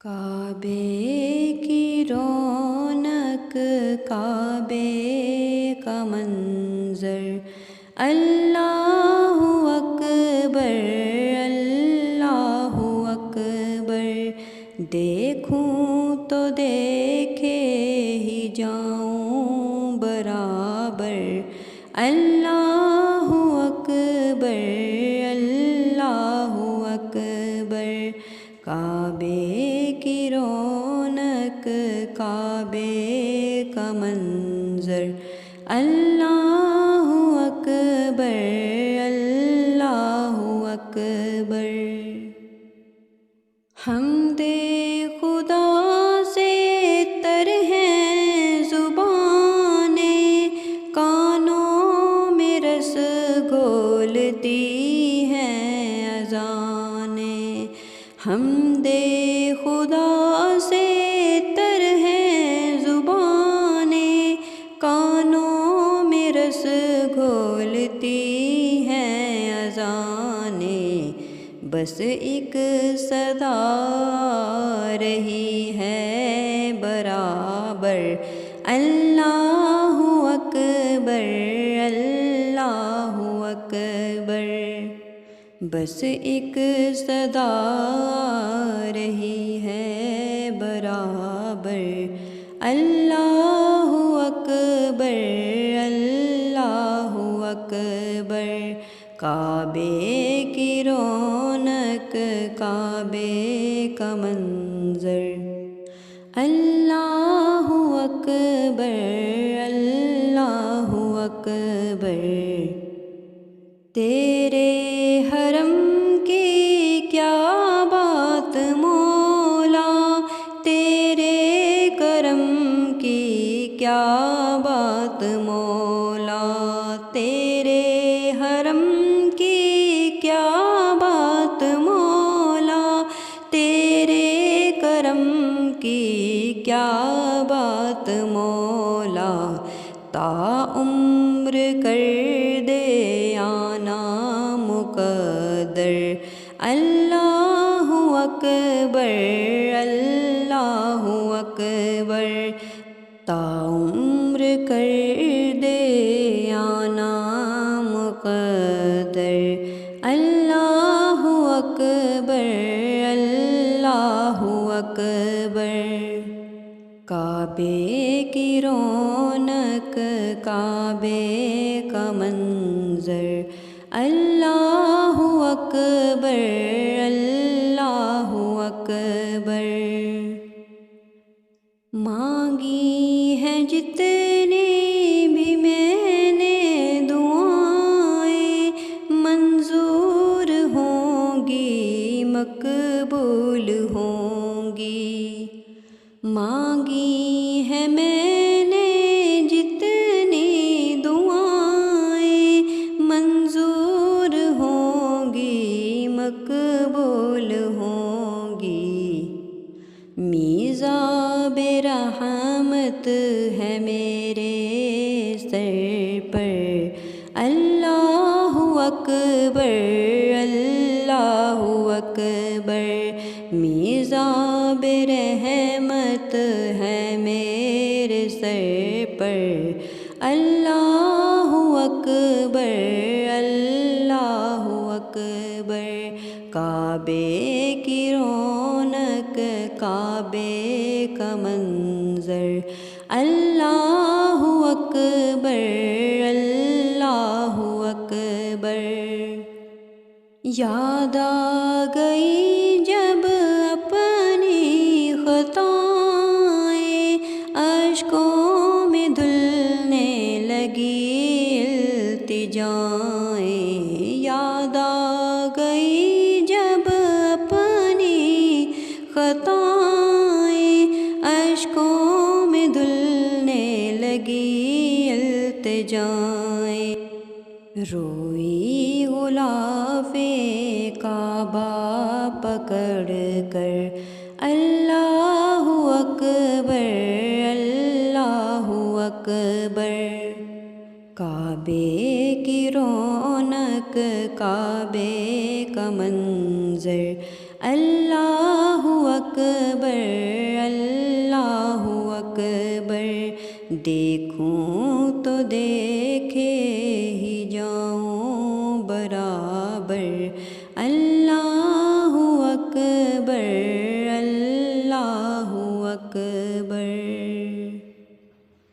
کعبے کی رونق، کعبے کا منظر، اللہ اکبر اللہ اکبر، دیکھوں تو دیکھے ہی جاؤں برابر، اللہ اکبر اللہ اکبر، کعبے کی رونق، کعبے کا منظر، اللہ اکبر اللہ اکبر۔ حمد خدا سے تر ہیں زبانیں، کانوں میں رس گھولتی ہیں اذانیں، حمد خدا سے تر ہیں زبانیں، کانوں میں رس گھولتی ہیں اذانیں، بس ایک صدا رہی ہے برابر، اللہ اکبر اللہ اکبر، بس ایک صدا رہی ہے برابر، اللہ اکبر اللہ اکبر، کعبے کی رونق، کعبے کا منظر، اللہ اکبر اللہ اکبر، تیرے حرم کی کیا بات مولا، تیرے کرم کی کیا بات مولا، تیرے حرم کی کیا بات مولا، تیرے کرم کی کیا بات مولا، تا عمر کر دے آنا مقدر، اللہ اکبر اللہ اکبر، تا عمر کر دے آنا مقدر، اللہ اکبر اللہ اکبر، کعبے کی رونق، کعبے کا منظر، اللہ اکبر اللہ اکبر، مانگی ہیں جتنی بھی میں نے دعائیں، منظور ہوں گی مقبول ہوں گی، مانگی ہے میں نے جتنی دعائیں، منظور ہوں گی مقبول ہوں گی، میزاب رحمت ہے میرے سر پر، اللہ اکبر اللہ اکبر، میزاب رحمت ہے میرے سر پر، اللہ اکبر اللہ اکبر، کعبے کی رونق، کعبے کا منظر، اللہ اکبر اللہ اکبر، یاد آ گئی جب اپنی خطائیں، اشکوں میں دھلنے لگی التجائیں، یاد آ گئی جب اپنی خطائیں، اشکوں میں دھلنے لگی التجائیں، روئی غلاف کعبہ پکڑ کر، اللہ اکبر اللہ اکبر، کعبے کی رونق، کعبے کا منظر، اللہ اکبر اکبر اللہ اکبر، دیکھوں تو دیکھے ہی جاؤں برابر، اللہ اکبر اللہ اکبر۔